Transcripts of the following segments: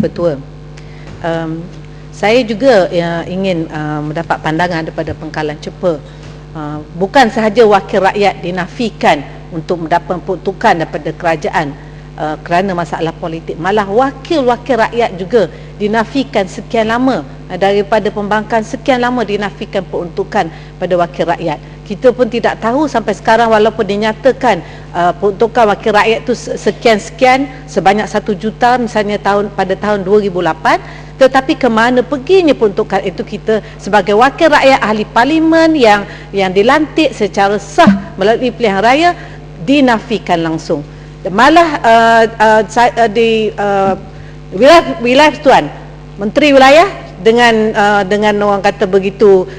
Petua. Saya juga ingin mendapat pandangan daripada Pengkalan Cepa. Bukan sahaja wakil rakyat dinafikan untuk mendapat peruntukan daripada kerajaan kerana masalah politik, malah wakil-wakil rakyat juga dinafikan sekian lama, daripada pembangkang sekian lama dinafikan peruntukan pada wakil rakyat. Kita pun tidak tahu sampai sekarang, walaupun dinyatakan peruntukan wakil rakyat itu sekian-sekian, sebanyak 1 juta misalnya pada tahun 2008, tetapi ke mana perginya peruntukan itu? Kita sebagai wakil rakyat ahli parlimen yang dilantik secara sah melalui pilihan raya dinafikan langsung. Malah di wilayah Tuan, Menteri Wilayah dengan orang kata begitu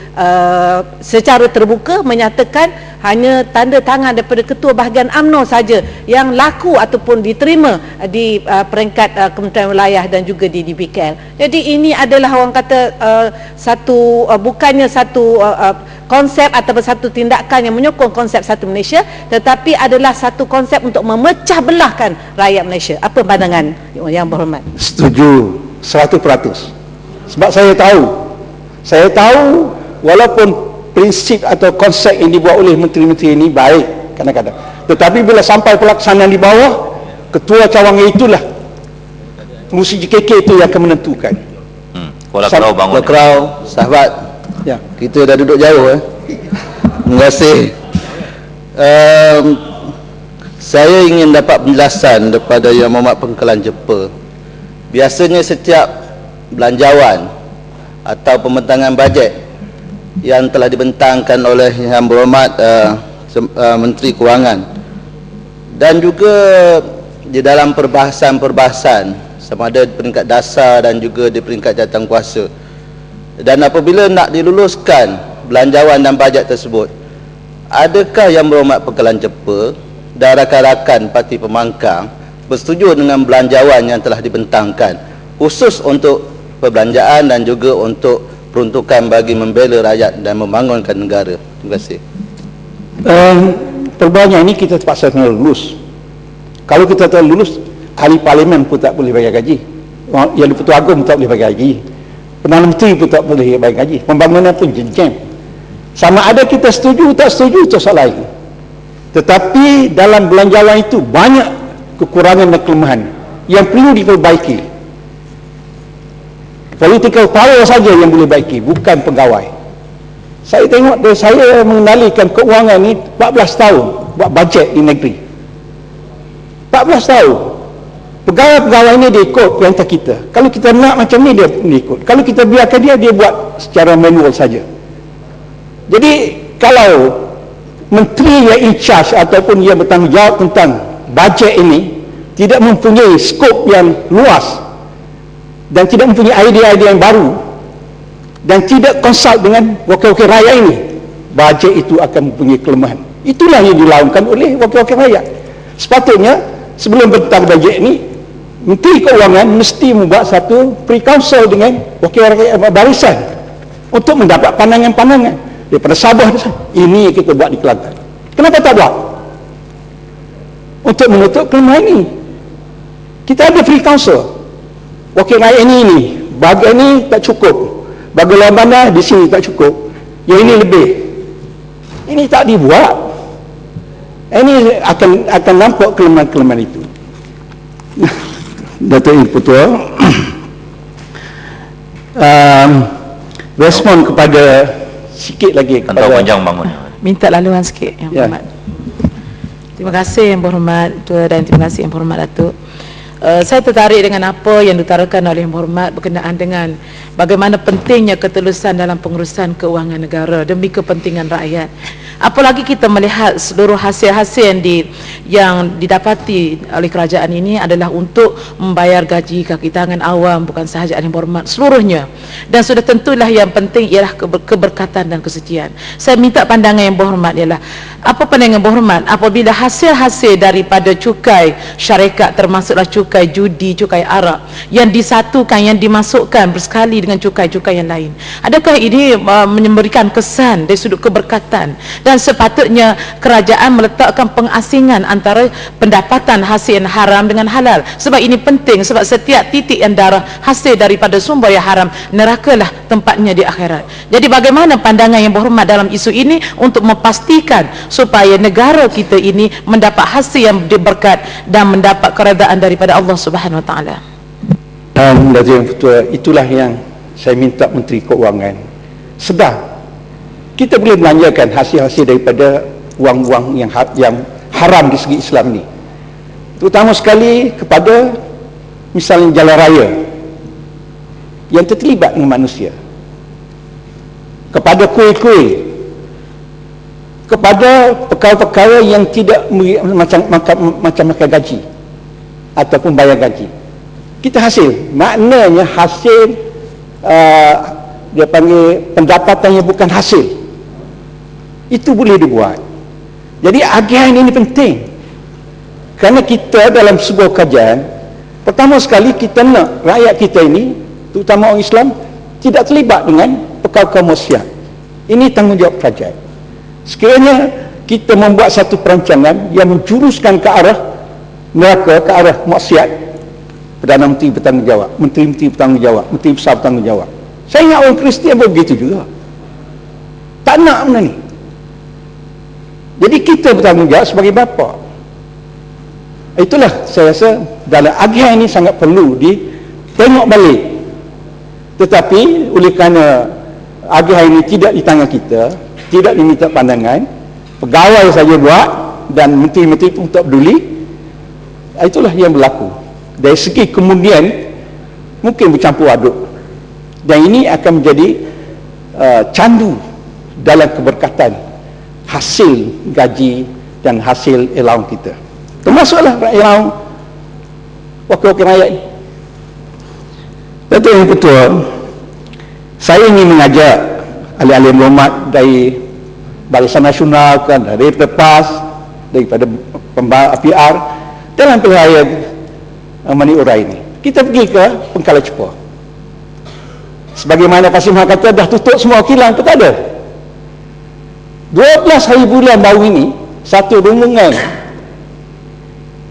secara terbuka menyatakan hanya tanda tangan daripada Ketua Bahagian UMNO saja yang laku ataupun diterima di peringkat Kementerian Wilayah dan juga di DBKL. Jadi ini adalah orang kata bukannya satu konsep atau satu tindakan yang menyokong konsep satu Malaysia, tetapi adalah satu konsep untuk memecah belahkan rakyat Malaysia. Apa pandangan yang berhormat? Setuju 100%. Sebab saya tahu walaupun prinsip atau konsep yang dibuat oleh menteri-menteri ini baik kadang-kadang, tetapi bila sampai pelaksanaan di bawah, ketua cawangan itulah Musi JKK itu yang akan menentukan. Kuala Kerau bangun. Kuala Kerau, sahabat. Ya. Kita dah duduk jauh. Terima kasih. Saya ingin dapat penjelasan daripada Yang Berhormat Pengkalan Cepa. Biasanya setiap belanjawan atau pembentangan bajet yang telah dibentangkan oleh Yang Berhormat Menteri Kewangan, dan juga di dalam perbahasan sama ada di peringkat dasar dan juga di peringkat jawatankuasa, dan apabila nak diluluskan belanjawan dan bajet tersebut, adakah Yang Berhormat Pengkalan Cepa dan rakan-rakan Parti Pembangkang bersetuju dengan belanjawan yang telah dibentangkan khusus untuk perbelanjaan dan juga untuk peruntukan bagi membela rakyat dan membangunkan negara? Terima kasih. Perbelanjaan ini kita terpaksa kena lulus. Kalau kita tak lulus, ahli parlimen pun tak boleh bayar gaji, yang di-Pertua Agong pun tak boleh bayar gaji, Perdana Menteri pun tak boleh bayar gaji, pembangunan pun jam. Sama ada kita setuju tak setuju, itu soal lain. Tetapi dalam belanjawan itu banyak kekurangan dan kelemahan yang perlu diperbaiki. Political power saja yang boleh baiki, bukan pegawai. Saya tengok saya mengendalikan keuangan ni 14 tahun buat bajet di negeri. 14 tahun. Pegawai-pegawai ini dia ikut perintah kita. Kalau kita nak macam ni, dia ikut. Kalau kita biarkan dia buat secara manual saja. Jadi kalau menteri yang in charge ataupun yang bertanggungjawab tentang bajet ini tidak mempunyai skop yang luas dan tidak mempunyai idea-idea yang baru dan tidak konsult dengan wakil-wakil rakyat ini, bajet itu akan mempunyai kelemahan. Itulah yang dilakukan oleh wakil-wakil rakyat. Sepatutnya sebelum bentang bajet ini, Menteri Keuangan mesti membuat satu pre-council dengan wakil rakyat barisan untuk mendapat pandangan-pandangan daripada Sabah. Ini kita buat di Kelantan. Kenapa tak buat? Untuk menutup kelemahan ini. Kita ada pre-council. Wakil rakyat ini bahagian ini tak cukup, bahagian mana di sini tak cukup, yang ini lebih. Ini tak dibuat. Ini akan nampak kelemahan-kelemahan itu. Datuk Ibu Ketua, respon kepada sikit lagi kepada Panjang bangun. Minta laluan sikit Yang Berhormat. Terima kasih Yang Berhormat Ketua dan terima kasih Yang Berhormat Datuk. Saya tertarik dengan apa yang diutarakan oleh Yang Berhormat berkenaan dengan bagaimana pentingnya ketulusan dalam pengurusan keuangan negara demi kepentingan rakyat. Apalagi kita melihat seluruh hasil-hasil yang didapati oleh kerajaan ini adalah untuk membayar gaji kaki tangan awam, bukan sahaja Yang Berhormat, seluruhnya. Dan sudah tentulah yang penting ialah keberkatan dan kesucian. Saya minta pandangan Yang Berhormat ialah Apa pandangan berhormat apabila hasil-hasil daripada cukai syarikat, termasuklah cukai judi, cukai arak, yang disatukan, yang dimasukkan bersekali dengan cukai-cukai yang lain, adakah ini memberikan kesan dari sudut keberkatan, dan sepatutnya kerajaan meletakkan pengasingan antara pendapatan hasil yang haram dengan halal? Sebab ini penting, sebab setiap titik yang darah hasil daripada sumber yang haram, nerakalah tempatnya di akhirat. Jadi bagaimana pandangan yang berhormat dalam isu ini untuk memastikan supaya negara kita ini mendapat hasil yang berberkat dan mendapat keredaan daripada Allah Subhanahu Wa Taala? Dan Datuk Yang Ketua, itulah yang saya minta Menteri Keuangan sedar. Kita boleh belanjakan hasil-hasil daripada wang-wang yang haram di segi Islam ni, terutama sekali kepada misalnya jalan raya yang terlibat dengan manusia, kepada kuih-kuih, kepada perkara-perkara yang tidak macam makan gaji ataupun bayar gaji. Kita hasil, maknanya hasil dia panggil pendapatan yang bukan hasil, itu boleh dibuat. Jadi agihan ini penting, kerana kita dalam sebuah kajian, pertama sekali kita nak rakyat kita ini, terutama orang Islam, tidak terlibat dengan perkara-perkara maksiat. Ini tanggungjawab kerajaan. Sekiranya kita membuat satu perancangan yang menjuruskan ke arah neraka, ke arah maksiat, Perdana Menteri bertanggungjawab, Menteri-Menteri bertanggungjawab, Menteri Besar bertanggungjawab. Saya ingat orang Kristian pun begitu juga, tak nak benda ni. Jadi kita bertanggungjawab sebagai bapa. Itulah saya rasa dalam agihan ini sangat perlu ditengok balik. Tetapi oleh kerana agihan ini tidak di tangan kita, tidak diminta pandangan, pegawai saja buat dan menteri-menteri pun tak peduli, itulah yang berlaku. Dari segi kemudian mungkin bercampur aduk, dan ini akan menjadi candu dalam keberkatan hasil gaji dan hasil allowance kita, termasuklah allowance wakil-wakil rakyat. Datuk Yang Ketua, saya ingin mengajak ahli-ahli berhormat dari Barisan Nasional, kan, dari PEPAS, daripada pembawa PR dalam pilihan raya Mani Urai ini. Kita pergi ke Pengkalan Cepa. Sebagaimana Pak Simhan kata, dah tutup semua kilang, pun tak ada. 12 hari bulan baru ini, satu rombongan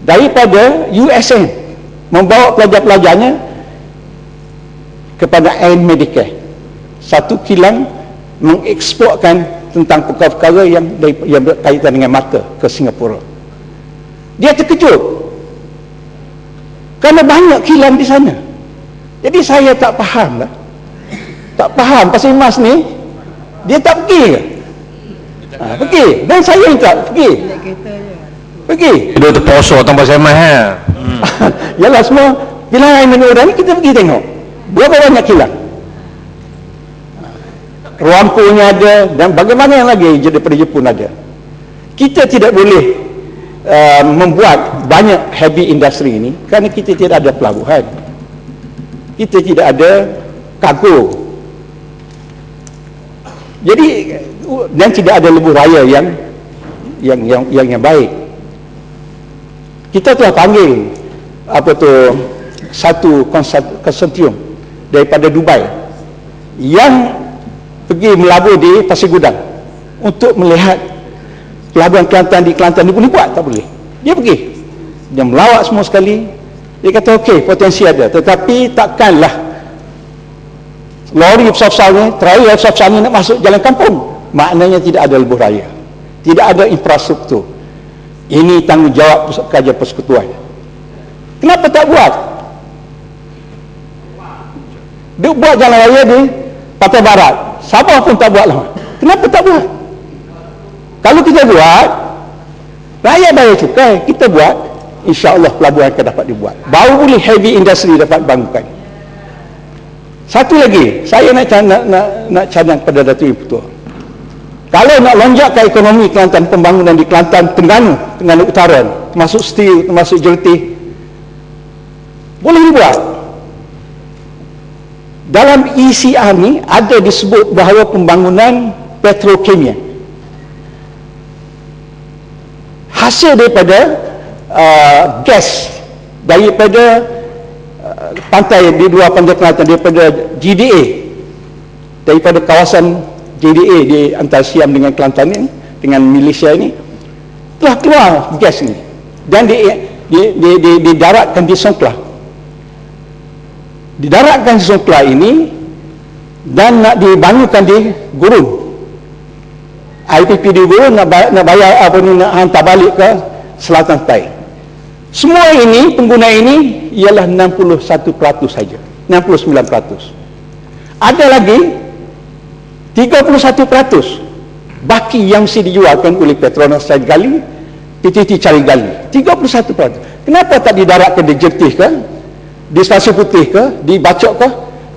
daripada USN membawa pelajar-pelajarnya kepada Ain Medicare, satu kilang mengeksporkan tentang perkara-perkara yang berkaitan dengan mata ke Singapura. Dia terkejut kerana banyak kilang di sana. Jadi saya tak faham lah, tak faham Pasir Mas ni dia tak pergi ke? Pergi, dan saya minta pergi. Dia terposok tentang Pasir Mas Yalah, semua pilihan menurut ni kita pergi tengok berapa banyak kilang, Ruampunya ada, dan bagaimana yang lagi daripada Jepun ada. Kita tidak boleh membuat banyak heavy industry ini kerana kita tidak ada pelabuhan, kita tidak ada kargo, jadi dan tidak ada lebuh raya yang baik. Kita telah panggil satu konsortium daripada Dubai yang pergi melabur di Pasir Gudang untuk melihat pelabuhan Kelantan di Kelantan. Dia boleh buat? Tak boleh. Dia pergi, dia melawat semua sekali. Dia kata okey, potensi ada, tetapi takkanlah lori besar-besar ni, trailer besar-besar ni nak masuk jalan kampung. Maknanya tidak ada lebuh raya, tidak ada infrastruktur. Ini tanggungjawab Kerajaan Persekutuan. Kenapa tak buat? Dia buat jalan raya di Pantai Barat, Sabah pun tak buat lah. Kenapa tak buat? Kalau kita buat, rakyat bayar cukai, kita buat, insya-Allah pelabuhan akan dapat dibuat. Baru boleh heavy industry dapat bangunkan. Satu lagi, saya nak cadang pada Datuk Yang Ketua. Kalau nak lonjakkan ekonomi Kelantan, pembangunan di Kelantan, Terengganu Utara, termasuk steel, termasuk jeliti, boleh dibuat. Dalam ECR ni ada disebut bahawa pembangunan petrokimia. hasil daripada gas daripada pantai di luar pantai Kelantan, daripada GDA, daripada kawasan GDA di antara Siam dengan Kelantan ini, dengan Malaysia ini, telah keluar gas ini dan didaratkan di Songkla. Didaratkan di Songkla ini dan nak dibangunkan di Gurun. IPP di Gurun nak bayar apa ni, nak hantar balik ke selatan Thai. Semua ini, pengguna ini ialah 61% saja, 69%. Ada lagi 31% baki yang mesti dijualkan oleh Petronas cari gali, PTT cari gali. 31%. Kenapa tak didaratkan, dijertih ke, di Stasiun Putih ke, di Bacok ke?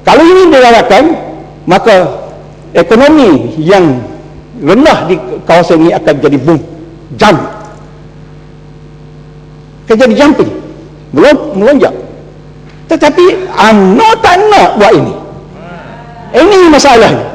Kalau ini didaratkan, maka ekonomi yang rendah di kawasan ini akan jadi boom, jump, akan jadi jumping, melonjak. Tetapi UMNO tak nak buat ini. Ini masalahnya.